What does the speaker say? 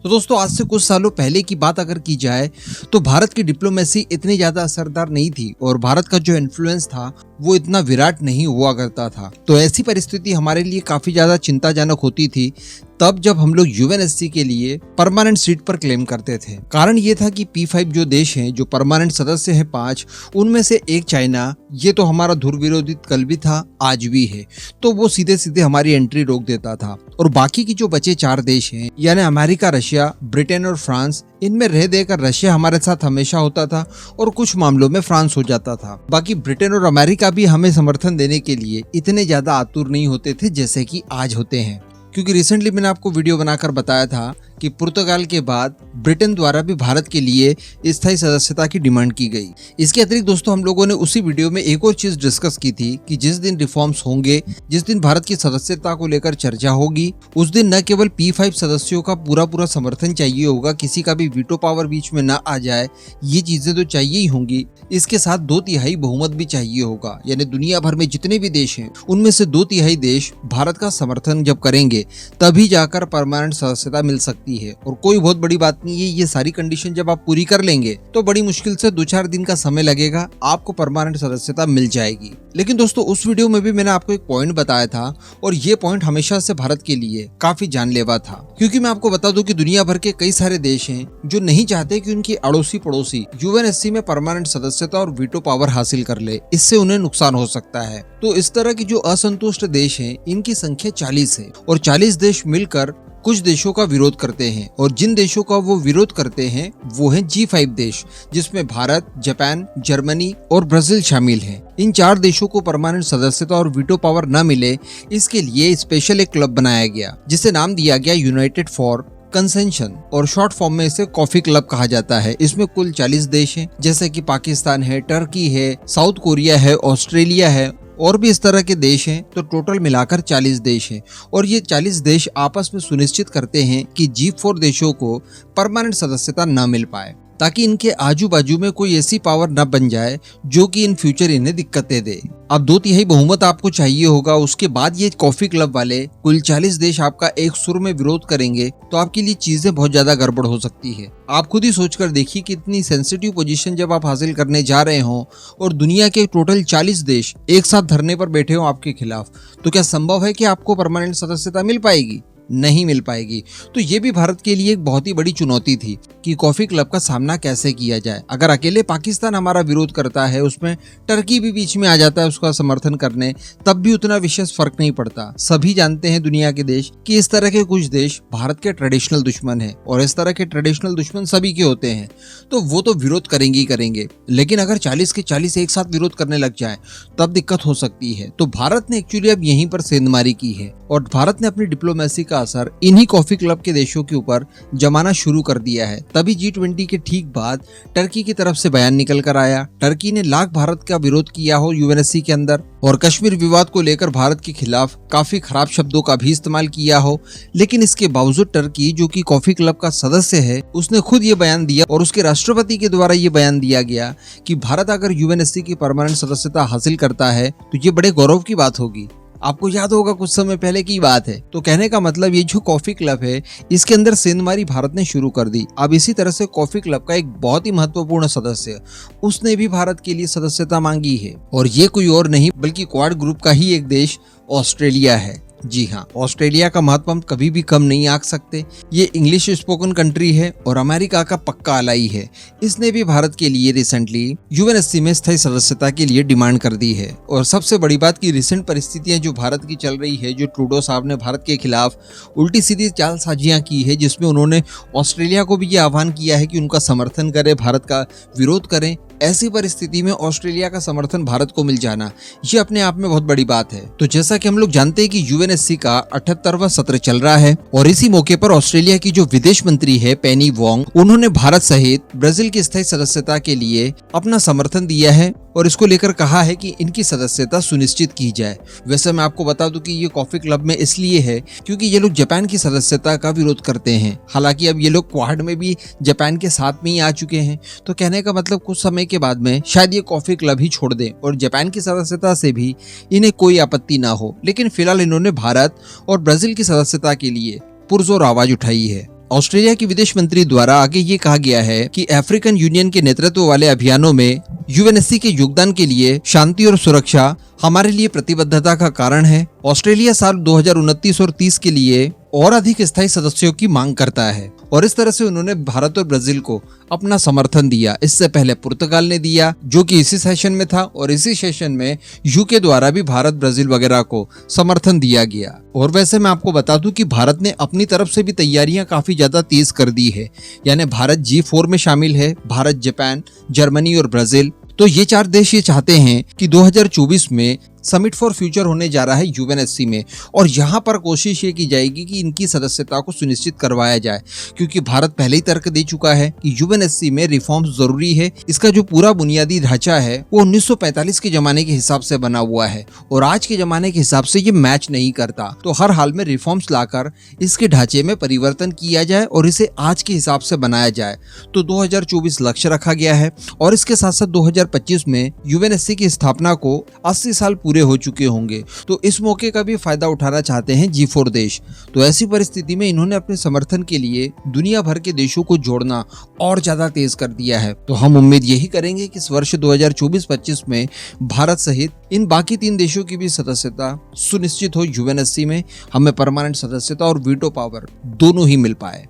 तो दोस्तों आज से कुछ सालों पहले की बात अगर की जाए तो भारत की डिप्लोमेसी इतनी ज्यादा असरदार नहीं थी और भारत का जो इन्फ्लुएंस था वो इतना विराट नहीं हुआ करता था। तो ऐसी परिस्थिति हमारे लिए काफी ज्यादा चिंताजनक होती थी तब जब हम लोग यूएनएससी के लिए परमानेंट सीट पर क्लेम करते थे। कारण ये था कि P5 जो देश हैं जो परमानेंट सदस्य हैं 5, उनमें से एक चाइना, ये तो हमारा धुर विरोधी कल भी था आज भी है, तो वो सीधे सीधे हमारी एंट्री रोक देता था। और बाकी की जो बचे 4 देश हैं यानी अमेरिका, रशिया, ब्रिटेन और फ्रांस, इनमें रह देकर रशिया हमारे साथ हमेशा होता था और कुछ मामलों में फ्रांस हो जाता था। बाकी ब्रिटेन और अमेरिका भी हमें समर्थन देने के लिए इतने ज्यादा आतुर नहीं होते थे जैसे कि आज होते हैं, क्योंकि रिसेंटली मैंने आपको वीडियो बनाकर बताया था कि पुर्तगाल के बाद ब्रिटेन द्वारा भी भारत के लिए स्थायी सदस्यता की डिमांड की गई। इसके अतिरिक्त दोस्तों हम लोगों ने उसी वीडियो में एक और चीज डिस्कस की थी कि जिस दिन रिफॉर्म्स होंगे, जिस दिन भारत की सदस्यता को लेकर चर्चा होगी, उस दिन न केवल P5 सदस्यों का पूरा समर्थन चाहिए होगा, किसी का भी वीटो पावर बीच में न आ जाए, ये चीजें तो चाहिए ही होंगी। इसके साथ 2/3 बहुमत भी चाहिए होगा, यानी दुनिया भर में जितने भी देश हैं उनमें से 2/3 देश भारत का समर्थन जब करेंगे तभी जाकर परमानेंट सदस्यता मिल सकती है। और कोई बहुत बड़ी बात नहीं है, ये सारी कंडीशन जब आप पूरी कर लेंगे तो बड़ी मुश्किल से 2-4 दिन का समय लगेगा, आपको परमानेंट सदस्यता मिल जाएगी। लेकिन दोस्तों उस वीडियो में भी मैंने आपको एक पॉइंट बताया था और ये पॉइंट हमेशा से भारत के लिए काफी जानलेवा था, क्योंकि मैं आपको बता दूं कि दुनिया भर के कई सारे देश हैं जो नहीं चाहते कि उनकी अड़ोसी पड़ोसी यूएनएससी में परमानेंट सदस्यता और वीटो पावर हासिल कर ले, इससे उन्हें नुकसान हो सकता है। तो इस तरह की जो असंतुष्ट देश हैं इनकी संख्या 40 है और 40 देश मिलकर कुछ देशों का विरोध करते हैं और जिन देशों का वो विरोध करते हैं वो हैं G5 देश, जिसमें भारत, जापान, जर्मनी और ब्राजील शामिल हैं। इन 4 देशों को परमानेंट सदस्यता और वीटो पावर न मिले, इसके लिए स्पेशल एक क्लब बनाया गया जिसे नाम दिया गया यूनाइटेड फॉर कंसेंशन, और शॉर्ट फॉर्म में इसे कॉफी क्लब कहा जाता है। इसमें कुल 40 देश हैं, जैसे कि पाकिस्तान है, टर्की है, साउथ कोरिया है, ऑस्ट्रेलिया है और भी इस तरह के देश हैं। तो टोटल मिलाकर 40 देश हैं और ये 40 देश आपस में सुनिश्चित करते हैं कि G4 देशों को परमानेंट सदस्यता न मिल पाए, ताकि इनके आजू बाजू में कोई ऐसी पावर न बन जाए जो कि इन फ्यूचर इन्हें दिक्कतें दे। अब 2/3 बहुमत आपको चाहिए होगा, उसके बाद ये कॉफी क्लब वाले कुल 40 देश आपका एक सुर में विरोध करेंगे, तो आपके लिए चीजें बहुत ज्यादा गड़बड़ हो सकती है। आप खुद ही सोचकर देखिए कि इतनी सेंसिटिव पोजीशन जब आप हासिल करने जा रहे हो और दुनिया के टोटल 40 देश एक साथ धरने पर बैठे हो आपके खिलाफ, तो क्या संभव है कि आपको परमानेंट सदस्यता मिल पाएगी? नहीं मिल पाएगी। तो ये भी भारत के लिए एक बहुत ही बड़ी चुनौती थी कि कॉफी क्लब का सामना कैसे किया जाए। अगर अकेले पाकिस्तान हमारा विरोध करता है, उसमें टर्की भी बीच में आ जाता है उसका समर्थन करने, तब भी उतना विशेष फर्क नहीं पड़ता। सभी जानते हैं दुनिया के देश कि इस तरह के कुछ देश भारत के ट्रेडिशनल दुश्मन है और इस तरह के ट्रेडिशनल दुश्मन सभी के होते हैं, तो वो तो विरोध करेंगे ही करेंगे। लेकिन अगर 40 के 40 एक साथ विरोध करने लग जाए तब दिक्कत हो सकती है। तो भारत ने एक्चुअली अब यहीं पर सेंधमारी की है और भारत ने अपनी डिप्लोमेसी का असर इन्हीं कॉफी क्लब के देशों के ऊपर जमाना शुरू कर दिया है। तभी G20 के ठीक बाद टर्की की तरफ से बयान निकल कर आया। टर्की ने लाख भारत का विरोध किया हो यूएनएससी के अंदर और कश्मीर विवाद को लेकर भारत के खिलाफ काफी खराब शब्दों का भी इस्तेमाल किया हो, लेकिन इसके बावजूद टर्की जो कि कॉफी क्लब का सदस्य है उसने खुद ये बयान दिया और उसके राष्ट्रपति के द्वारा ये बयान दिया गया कि भारत अगर यूएनएससी की परमानेंट सदस्यता हासिल करता है तो ये बड़े गौरव की बात होगी। आपको याद होगा कुछ समय पहले की बात है। तो कहने का मतलब ये जो कॉफी क्लब है इसके अंदर सेंधमारी भारत ने शुरू कर दी। अब इसी तरह से कॉफी क्लब का एक बहुत ही महत्वपूर्ण सदस्य, उसने भी भारत के लिए सदस्यता मांगी है और ये कोई और नहीं बल्कि क्वाड ग्रुप का ही एक देश ऑस्ट्रेलिया है। जी हाँ, ऑस्ट्रेलिया का महत्व हम कभी भी कम नहीं आंक सकते। ये इंग्लिश स्पोकन कंट्री है और अमेरिका का पक्का अलाई है। इसने भी भारत के लिए रिसेंटली यूएनएससी में स्थायी सदस्यता के लिए डिमांड कर दी है। और सबसे बड़ी बात की रिसेंट परिस्थितियां जो भारत की चल रही है, जो ट्रूडो साहब ने भारत के खिलाफ उल्टी सीधी चालसाजियां की है, जिसमें उन्होंने ऑस्ट्रेलिया को भी ये आह्वान किया है कि उनका समर्थन करे, भारत का विरोध करें। ऐसी परिस्थिति में ऑस्ट्रेलिया का समर्थन भारत को मिल जाना ये अपने आप में बहुत बड़ी बात है। तो जैसा कि हम लोग जानते हैं कि यूएनएससी का 78वां सत्र चल रहा है और इसी मौके पर ऑस्ट्रेलिया की जो विदेश मंत्री है पेनी वोंग, उन्होंने भारत सहित ब्राजील की स्थायी सदस्यता के लिए अपना समर्थन दिया है और इसको लेकर कहा है कि इनकी सदस्यता सुनिश्चित की जाए। वैसे मैं आपको बता दूं कि ये कॉफी क्लब में इसलिए है क्योंकि ये लोग जापान की सदस्यता का विरोध करते हैं। हालांकि अब ये लोग क्वाड में भी जापान के साथ में ही आ चुके हैं, तो कहने का मतलब कुछ समय के बाद में शायद ये कॉफी क्लब ही छोड़ दें और जापान की सदस्यता से भी इन्हें कोई आपत्ति ना हो। लेकिन फिलहाल इन्होंने भारत और ब्राजील की सदस्यता के लिए पुरजोर आवाज उठाई है। ऑस्ट्रेलिया के विदेश मंत्री द्वारा आगे ये कहा गया है कि अफ्रीकन यूनियन के नेतृत्व वाले अभियानों में यूएनएससी के योगदान के लिए शांति और सुरक्षा हमारे लिए प्रतिबद्धता का कारण है। ऑस्ट्रेलिया साल 2029 और 30 के लिए और अधिक स्थायी सदस्यों की मांग करता है और इस तरह से उन्होंने भारत और ब्राजील को अपना समर्थन दिया। इससे पहले पुर्तगाल ने दिया, जो कि इसी सेशन में था, और इसी सेशन में यूके द्वारा भी भारत, ब्राजील वगैरह को समर्थन दिया गया। और वैसे मैं आपको बता दूं कि भारत ने अपनी तरफ से भी तैयारियां काफी ज्यादा तेज कर दी है, यानी भारत G4 में शामिल है। भारत, जापान, जर्मनी और ब्राजील, तो ये 4 देश ये चाहते हैं कि 2024 में समिट फॉर फ्यूचर होने जा रहा है यूएनएससी में, और यहाँ पर कोशिश ये की जाएगी कि इनकी सदस्यता को सुनिश्चित करवाया जाए, क्योंकि भारत पहले ही तर्क दे चुका है कि यूएनएससी में रिफॉर्म्स जरूरी है। इसका जो पूरा बुनियादी ढांचा है वो 1945 के जमाने के हिसाब से बना हुआ है और आज के जमाने के हिसाब से ये मैच नहीं करता। तो हर हाल में रिफॉर्म्स लाकर इसके ढांचे में परिवर्तन किया जाए और इसे आज के हिसाब से बनाया जाए। तो 2024 लक्ष्य रखा गया है और इसके साथ साथ 2025 में यूएनएससी की स्थापना को 80 साल पूरे हो चुके होंगे। तो इस मौके का भी फायदा उठाना चाहते हैं G4 देश। तो ऐसी परिस्थिति में इन्होंने अपने समर्थन के लिए दुनिया भर के देशों को जोड़ना और ज्यादा तेज कर दिया है। तो हम उम्मीद यही करेंगे कि इस वर्ष 2024-25 में भारत सहित इन बाकी 3 देशों की भी सदस्यता सुनिश्चित हो यूएनएससी में, हमें परमानेंट सदस्यता और वीटो पावर दोनों ही मिल पाए।